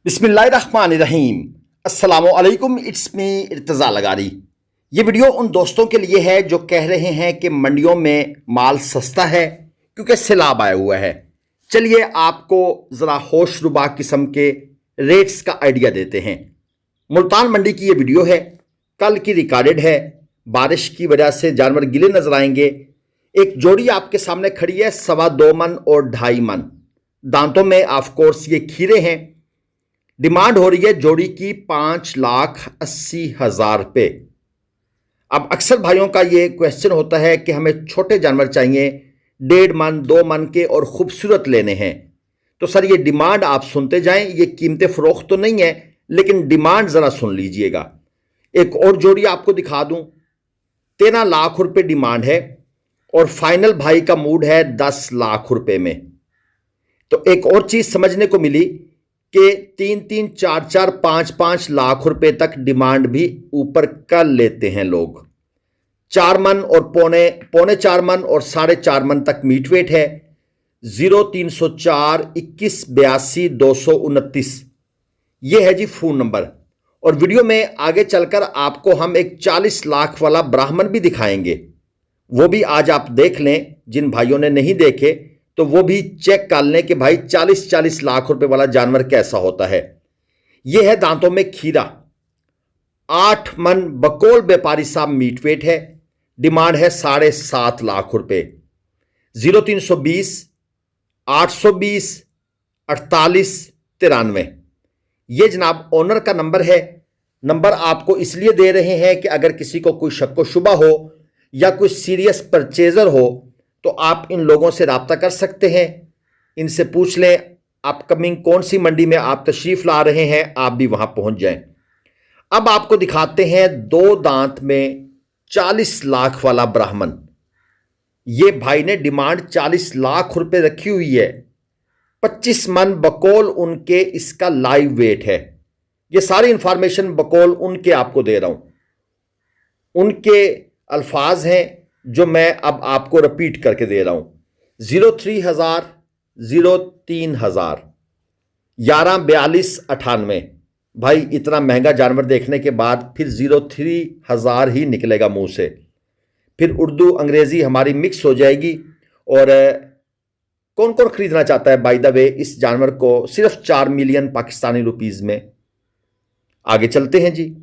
बिस्मिल्लाहिर्रहमानिर्रहीम। अस्सलामुअलैकुम, it's me Irtaza लगारी। ये वीडियो उन दोस्तों के लिए है जो कह रहे हैं कि मंडियों में माल सस्ता है क्योंकि सैलाब आया हुआ है। चलिए आपको ज़रा होशरुबा किस्म के रेट्स का आइडिया देते हैं। मुल्तान मंडी की ये वीडियो है, कल की रिकॉर्डेड है। बारिश की वजह से जानवर गिले नजर आएंगे। एक जोड़ी आपके सामने खड़ी है 2.25 मन और 2.5 मन। दांतों में ऑफकोर्स ये खीरे हैं। डिमांड हो रही है जोड़ी की 5,80,000 रुपये। अब अक्सर भाइयों का ये क्वेश्चन होता है कि हमें छोटे जानवर चाहिए, 1.5 मन 2 मन के और खूबसूरत लेने हैं। तो सर ये डिमांड आप सुनते जाएं, ये कीमतें फरोख्त तो नहीं है लेकिन डिमांड ज़रा सुन लीजिएगा। एक और जोड़ी आपको दिखा दूं, 13 लाख रुपए डिमांड है और फाइनल भाई का मूड है 10 लाख रुपए में। तो एक और चीज़ समझने को मिली कि 3-3, 4-4, 5-5 लाख रुपए तक डिमांड भी ऊपर कर लेते हैं लोग। 4 मन और पौने 4 मन और 4.5 मन तक मीट वेट है। 0304 21 82 229 ये है जी फ़ोन नंबर। और वीडियो में आगे चलकर आपको हम एक 40 लाख वाला ब्राह्मण भी दिखाएंगे, वो भी आज आप देख लें। जिन भाइयों ने नहीं देखे तो वो भी चेक कर लें कि भाई 40-40 लाख रुपए वाला जानवर कैसा होता है। यह है दांतों में खीरा, 8 मन बकौल व्यापारी साहब मीट वेट है। डिमांड है 7.5 लाख रुपए। 0320 820 48 93 ये जनाब ओनर का नंबर है। नंबर आपको इसलिए दे रहे हैं कि अगर किसी को कोई शक व शुबा हो या कोई सीरियस परचेजर हो तो आप इन लोगों से रब्ता कर सकते हैं। इनसे पूछ लें अपकमिंग कौन सी मंडी में आप तशरीफ़ ला रहे हैं, आप भी वहां पहुंच जाएं। अब आपको दिखाते हैं 2 दांत में 40 लाख वाला ब्राह्मण। ये भाई ने डिमांड 40 लाख रुपए रखी हुई है। 25 मन बकौल उनके इसका लाइव वेट है। ये सारी इंफॉर्मेशन बकौल उनके आपको दे रहा हूं, उनके अल्फाज हैं जो मैं अब आपको रिपीट करके दे रहा हूं। 03,000 03,000 114298। भाई इतना महंगा जानवर देखने के बाद फिर 03,000 ही निकलेगा मुंह से, फिर उर्दू अंग्रेजी हमारी मिक्स हो जाएगी। और कौन कौन खरीदना चाहता है बाय द वे इस जानवर को सिर्फ 4 मिलियन पाकिस्तानी रुपीस में। आगे चलते हैं जी।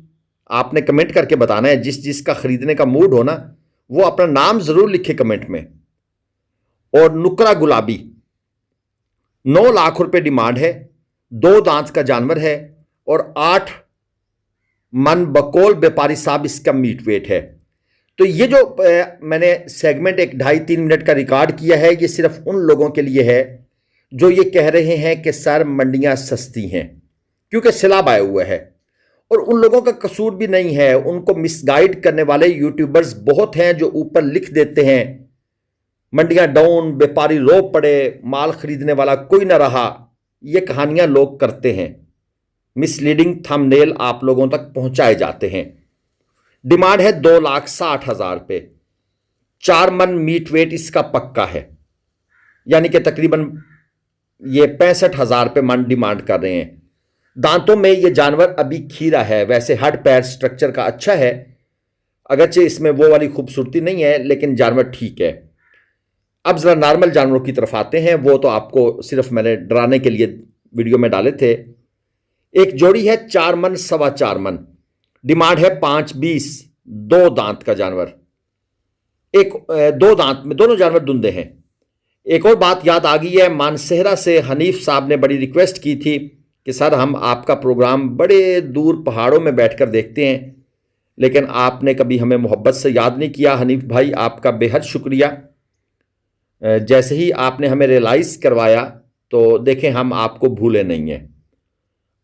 आपने कमेंट करके बताना है, जिस जिसका खरीदने का मूड हो ना वो अपना नाम जरूर लिखे कमेंट में। और नुकरा गुलाबी 9 लाख रुपए डिमांड है। 2 दांत का जानवर है और 8 मन बकौल व्यापारी साहब इसका मीट वेट है। तो ये जो मैंने सेगमेंट एक 2.5-3 मिनट का रिकॉर्ड किया है, ये सिर्फ उन लोगों के लिए है जो ये कह रहे हैं कि सर मंडियां सस्ती हैं क्योंकि सैलाब आया हुआ है। और उन लोगों का कसूर भी नहीं है, उनको मिसगाइड करने वाले यूट्यूबर्स बहुत हैं जो ऊपर लिख देते हैं मंडियां डाउन, व्यापारी रो पड़े, माल खरीदने वाला कोई ना रहा। ये कहानियां लोग करते हैं, मिसलीडिंग थंबनेल आप लोगों तक पहुंचाए जाते हैं। डिमांड है 2,60,000 रुपये। 4 मन मीट वेट इसका पक्का है, यानी कि तकरीबन ये 65,000 रुपये मन डिमांड कर रहे हैं। दांतों में ये जानवर अभी खीरा है, वैसे हड पैर स्ट्रक्चर का अच्छा है, अगरचे इसमें वो वाली खूबसूरती नहीं है लेकिन जानवर ठीक है। अब जरा नॉर्मल जानवरों की तरफ आते हैं, वो तो आपको सिर्फ मैंने डराने के लिए वीडियो में डाले थे। एक जोड़ी है 4 मन 4.25 मन। डिमांड है 5.20। 2 दांत का जानवर, 2 दांत में दोनों जानवर दुंदे हैं। एक और बात याद आ गई है, मानसेहरा से हनीफ साहब ने बड़ी रिक्वेस्ट की थी कि सर हम आपका प्रोग्राम बड़े दूर पहाड़ों में बैठकर देखते हैं, लेकिन आपने कभी हमें मोहब्बत से याद नहीं किया। हनीफ भाई आपका बेहद शुक्रिया। जैसे ही आपने हमें रियलाइज़ करवाया तो देखें हम आपको भूले नहीं हैं।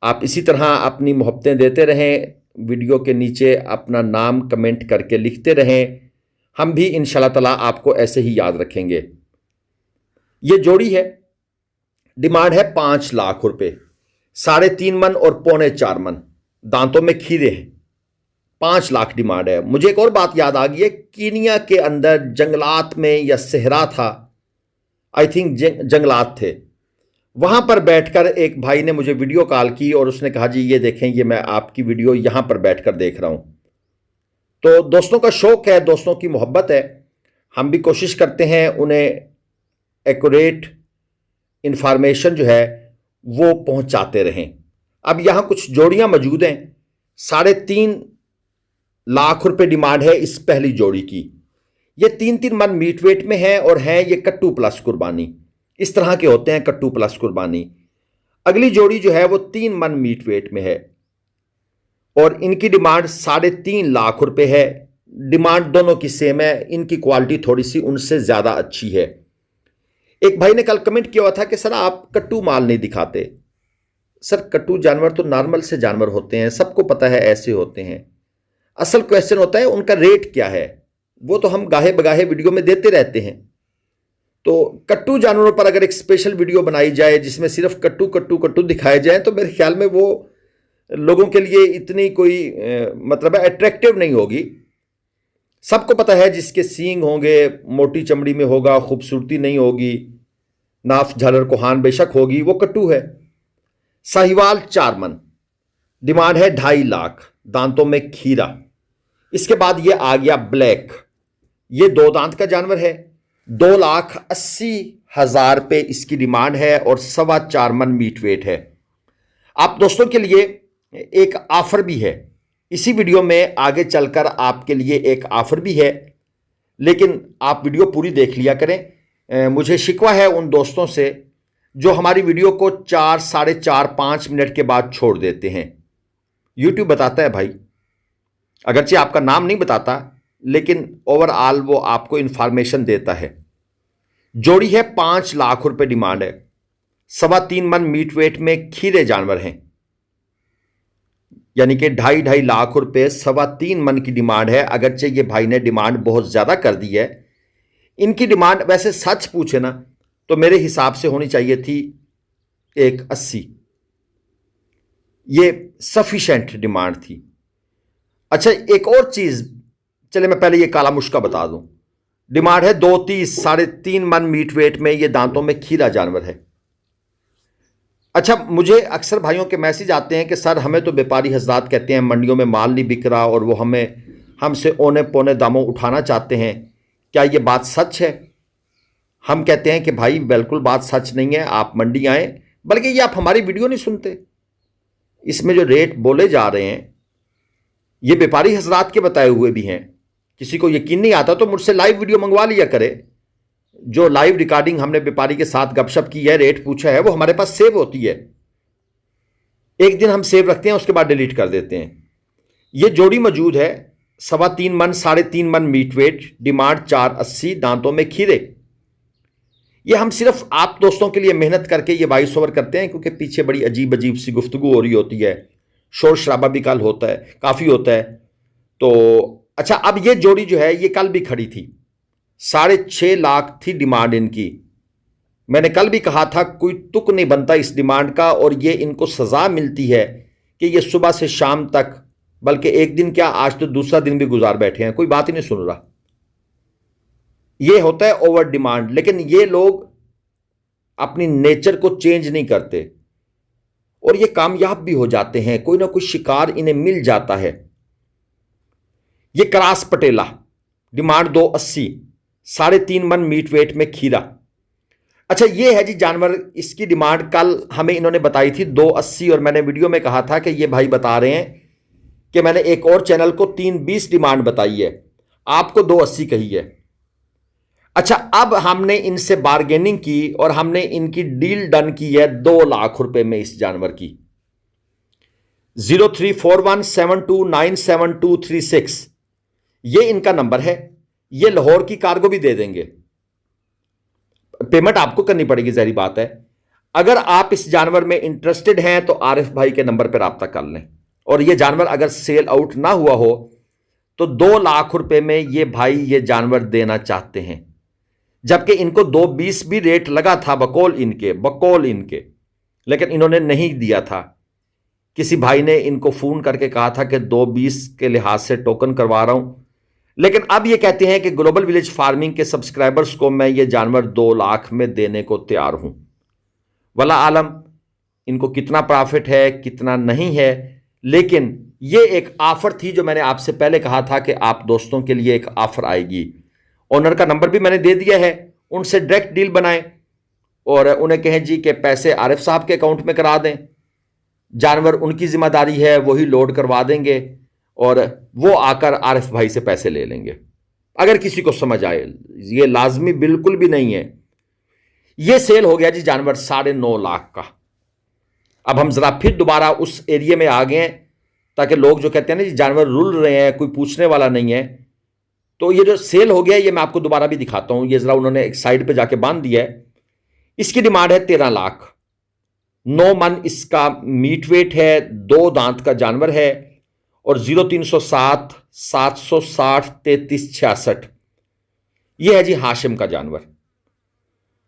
आप इसी तरह अपनी मोहब्बतें देते रहें, वीडियो के नीचे अपना नाम कमेंट करके लिखते रहें, हम भी इंशाल्लाह ताला आपको ऐसे ही याद रखेंगे। ये जोड़ी है, डिमांड है 5 लाख रुपए। 3.5 मन और पौने 4 मन, दांतों में खीरे हैं। 5 लाख डिमांड है। मुझे एक और बात याद आ गई है, कीनिया के अंदर जंगलात में या सहरा था, आई थिंक जंगलात थे, वहां पर बैठकर एक भाई ने मुझे वीडियो कॉल की और उसने कहा जी ये देखें, ये मैं आपकी वीडियो यहां पर बैठकर देख रहा हूं। तो दोस्तों का शौक है, दोस्तों की मोहब्बत है, हम भी कोशिश करते हैं उन्हें एक्यूरेट इंफॉर्मेशन जो है वो पहुंचाते रहें। अब यहां कुछ जोड़ियां मौजूद हैं। 3.5 लाख रुपए डिमांड है इस पहली जोड़ी की। ये 3-3 मन मीट वेट में है और हैं ये कट्टू प्लस कुर्बानी। इस तरह के होते हैं कट्टू प्लस कुर्बानी। अगली जोड़ी जो है वो 3 मन मीट वेट में है और इनकी डिमांड 3.5 लाख रुपए है। डिमांड दोनों की सेम है, इनकी क्वालिटी थोड़ी सी उनसे ज्यादा अच्छी है। एक भाई ने कल कमेंट किया हुआ था कि सर आप कट्टू माल नहीं दिखाते। सर कट्टू जानवर तो नॉर्मल से जानवर होते हैं, सबको पता है ऐसे होते हैं। असल क्वेश्चन होता है उनका रेट क्या है, वो तो हम गाहे बगाहे वीडियो में देते रहते हैं। तो कट्टू जानवरों पर अगर एक स्पेशल वीडियो बनाई जाए जिसमें सिर्फ कट्टू कट्टू कट्टू दिखाए जाए तो मेरे ख्याल में वो लोगों के लिए इतनी कोई मतलब अट्रैक्टिव नहीं होगी। सबको पता है जिसके सींग होंगे, मोटी चमड़ी में होगा, खूबसूरती नहीं होगी, नाफ झालर कोहान बेशक होगी, वो कट्टू है। साहिवाल 4 मन, डिमांड है 2.5 लाख, दांतों में खीरा। इसके बाद ये आ गया ब्लैक, ये 2 दांत का जानवर है। 2,80,000 रुपये इसकी डिमांड है और 4.25 मन मीट वेट है। आप दोस्तों के लिए एक ऑफर भी है, इसी वीडियो में आगे चलकर आपके लिए एक ऑफर भी है, लेकिन आप वीडियो पूरी देख लिया करें। मुझे शिकवा है उन दोस्तों से जो हमारी वीडियो को 4, 4.5, 5 मिनट के बाद छोड़ देते हैं। यूट्यूब बताता है भाई, अगरचे आपका नाम नहीं बताता लेकिन ओवरऑल वो आपको इंफॉर्मेशन देता है। जोड़ी है 5 लाख रुपए डिमांड है। 3.25 मन मीट वेट में खीरे जानवर हैं, यानी कि 2.5 लाख रुपए 3.25 मन की डिमांड है। अगरचे ये भाई ने डिमांड बहुत ज्यादा कर दी है। इनकी डिमांड वैसे सच पूछे ना तो मेरे हिसाब से होनी चाहिए थी 1.80, ये सफिशेंट डिमांड थी। अच्छा एक और चीज, चले मैं पहले ये काला मुश्का बता दूं। डिमांड है 2.30, 3.5 मन मीट वेट में, ये दांतों में खीरा जानवर है। अच्छा मुझे अक्सर भाइयों के मैसेज आते हैं कि सर हमें तो व्यापारी हजरात कहते हैं मंडियों में माल नहीं बिक रहा और वो हमसे औने पौने दामों उठाना चाहते हैं, क्या ये बात सच है? हम कहते हैं कि भाई बिल्कुल बात सच नहीं है, आप मंडी आए, बल्कि ये आप हमारी वीडियो नहीं सुनते। इसमें जो रेट बोले जा रहे हैं ये व्यापारी हजरात के बताए हुए भी हैं। किसी को यकीन नहीं आता तो मुझसे लाइव वीडियो मंगवा लिया करे। जो लाइव रिकॉर्डिंग हमने व्यापारी के साथ गपशप की है, रेट पूछा है, वो हमारे पास सेव होती है। एक दिन हम सेव रखते हैं, उसके बाद डिलीट कर देते हैं। ये जोड़ी मौजूद है 3.25 मन, 3.5 मन मीट वेट, डिमांड 4.80, दांतों में खीरे। ये हम सिर्फ आप दोस्तों के लिए मेहनत करके ये वॉइस ओवर करते हैं क्योंकि पीछे बड़ी अजीब अजीब सी गुफ्तगू हो रही होती है, शोर शराबा भी कल होता है, काफ़ी होता है। तो अच्छा अब ये जोड़ी जो है ये कल भी खड़ी थी, 6.5 लाख थी डिमांड इनकी। मैंने कल भी कहा था कोई तुक नहीं बनता इस डिमांड का और ये इनको सज़ा मिलती है कि ये सुबह से शाम तक, बल्कि एक दिन क्या आज तो दूसरा दिन भी गुजार बैठे हैं, कोई बात ही नहीं सुन रहा। ये होता है ओवर डिमांड, लेकिन ये लोग अपनी नेचर को चेंज नहीं करते और ये कामयाब भी हो जाते हैं, कोई ना कोई शिकार इन्हें मिल जाता है। ये क्रास पटेला, डिमांड 2.80, 3.5 मन मीट वेट में खीरा। अच्छा ये है जी जानवर, इसकी डिमांड कल हमें इन्होंने बताई थी 2.80 और मैंने वीडियो में कहा था कि ये भाई बता रहे हैं कि मैंने एक और चैनल को 3.20 डिमांड बताई है, आपको 2.80 कही है। अच्छा अब हमने इनसे बार्गेनिंग की और हमने इनकी डील डन की है 2 लाख रुपए में इस जानवर की। 034172972236 ये इनका नंबर है। ये लाहौर की कार्गो भी दे देंगे, पेमेंट आपको करनी पड़ेगी, जहरी बात है। अगर आप इस जानवर में इंटरेस्टेड हैं तो आरिफ भाई के नंबर पर रब्ता कर लें। और ये जानवर अगर सेल आउट ना हुआ हो तो 2 लाख रुपए में ये भाई ये जानवर देना चाहते हैं, जबकि इनको 2.20 भी रेट लगा था बकौल इनके, लेकिन इन्होंने नहीं दिया था। किसी भाई ने इनको फोन करके कहा था कि 2.20 के लिहाज से टोकन करवा रहा हूं, लेकिन अब ये कहते हैं कि ग्लोबल विलेज फार्मिंग के सब्सक्राइबर्स को मैं ये जानवर 2 लाख में देने को तैयार हूं। वल्ला आलम इनको कितना प्रॉफिट है कितना नहीं है, लेकिन ये एक ऑफर थी जो मैंने आपसे पहले कहा था कि आप दोस्तों के लिए एक ऑफर आएगी। ओनर का नंबर भी मैंने दे दिया है, उनसे डायरेक्ट डील बनाएं और उन्हें कहें जी कि पैसे आरिफ साहब के अकाउंट में करा दें, जानवर उनकी जिम्मेदारी है, वही लोड करवा देंगे और वो आकर आरिफ भाई से पैसे ले लेंगे। अगर किसी को समझ आए, ये लाजमी बिल्कुल भी नहीं है। ये सेल हो गया जी जानवर 9.5 लाख का। अब हम जरा फिर दोबारा उस एरिया में आ गए हैं ताकि लोग जो कहते हैं ना जी जानवर रुल रहे हैं, कोई पूछने वाला नहीं है, तो ये जो सेल हो गया ये मैं आपको दोबारा भी दिखाता हूं। ये जरा उन्होंने एक साइड पे जाके बांध दिया है। इसकी डिमांड है 13 लाख। 9 मन इसका मीट वेट है, 2 दांत का जानवर है और 0307 760 33 66 यह है जी हाशिम का जानवर।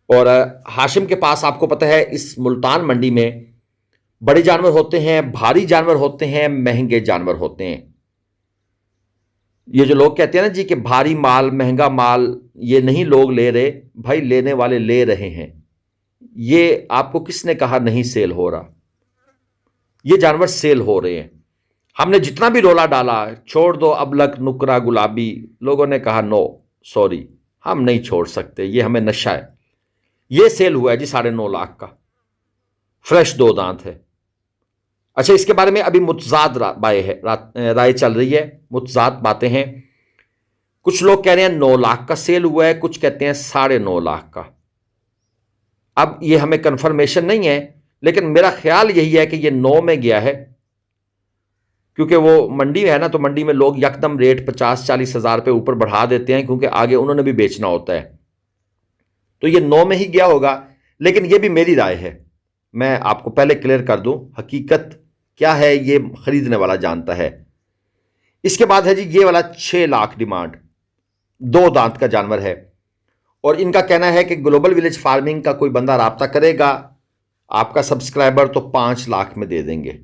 और हाशिम के पास आपको पता है इस मुल्तान मंडी में बड़े जानवर होते हैं, भारी जानवर होते हैं, महंगे जानवर होते हैं। ये जो लोग कहते हैं ना जी कि भारी माल महंगा माल ये नहीं लोग ले रहे, भाई लेने वाले ले रहे हैं। ये आपको किसने कहा नहीं सेल हो रहा? ये जानवर सेल हो रहे हैं। हमने जितना भी रोला डाला, छोड़ दो अबलक नुकरा गुलाबी, लोगों ने कहा नो सॉरी हम नहीं छोड़ सकते, ये हमें नशा है। ये सेल हुआ है जी 9.5 लाख का, फ्रेश 2 दांत है। अच्छा, इसके बारे में अभी मुतजाद राय चल रही है, मुतजाद बातें हैं। कुछ लोग कह रहे हैं 9 लाख का सेल हुआ है, कुछ कहते हैं 9.5 लाख का। अब ये हमें कंफर्मेशन नहीं है, लेकिन मेरा ख्याल यही है कि ये 9 में गया है, क्योंकि वो मंडी है ना, तो मंडी में लोग यकदम रेट 50-40 हज़ार पे ऊपर बढ़ा देते हैं, क्योंकि आगे उन्होंने भी बेचना होता है। तो ये 9 में ही गया होगा, लेकिन ये भी मेरी राय है। मैं आपको पहले क्लियर कर दूं, हकीकत क्या है ये खरीदने वाला जानता है। इसके बाद है जी ये वाला 6 लाख डिमांड, 2 दांत का जानवर है और इनका कहना है कि ग्लोबल विलेज फार्मिंग का कोई बंदा राब्ता करेगा, आपका सब्सक्राइबर तो 5 लाख में दे देंगे।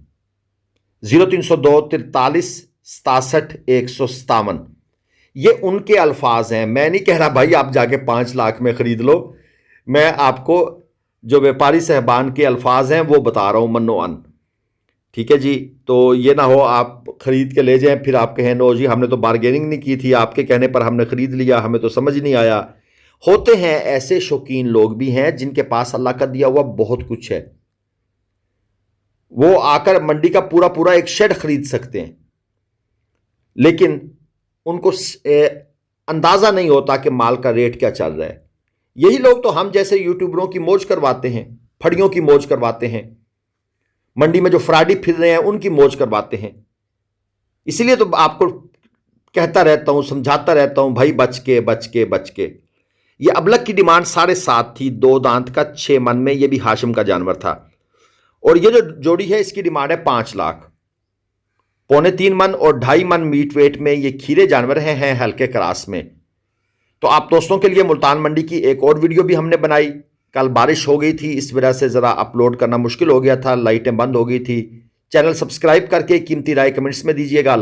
0302 43 67 157 ये उनके अल्फाज हैं। मैं नहीं कह रहा भाई आप जाके 5 लाख में खरीद लो, मैं आपको जो व्यापारी साहबान के अल्फाज हैं वो बता रहा हूं मन्नो अन। ठीक है जी, तो ये ना हो आप खरीद के ले जाएं फिर आप कहें नो जी हमने तो बार्गेनिंग नहीं की थी, आपके कहने पर हमने खरीद लिया, हमें तो समझ नहीं आया। होते हैं ऐसे शौकीन लोग भी हैं जिनके पास अल्लाह का दिया हुआ बहुत कुछ है, वो आकर मंडी का पूरा पूरा एक शेड खरीद सकते हैं, लेकिन उनको अंदाजा नहीं होता कि माल का रेट क्या चल रहा है। यही लोग तो हम जैसे यूट्यूबरों की मौज करवाते हैं, फड़ियों की मौज करवाते हैं, मंडी में जो फ्राडी फिर रहे हैं उनकी मौज करवाते हैं। इसलिए तो आपको कहता रहता हूं, समझाता रहता हूं भाई बच के बच के बच के। ये अबलक की डिमांड 7.5 थी, 2 दांत का 6 मन में, ये भी हाशिम का जानवर था। और ये जो जोड़ी है इसकी डिमांड है 5 लाख। 3.25 मन और 2.5 मन मीट वेट में ये खीरे जानवर हैं हल्के क्रास में। तो आप दोस्तों के लिए मुल्तान मंडी की एक और वीडियो भी हमने बनाई। कल बारिश हो गई थी, इस वजह से ज़रा अपलोड करना मुश्किल हो गया था, लाइटें बंद हो गई थी। चैनल सब्सक्राइब करके कीमती राय कमेंट्स में दीजिएगा।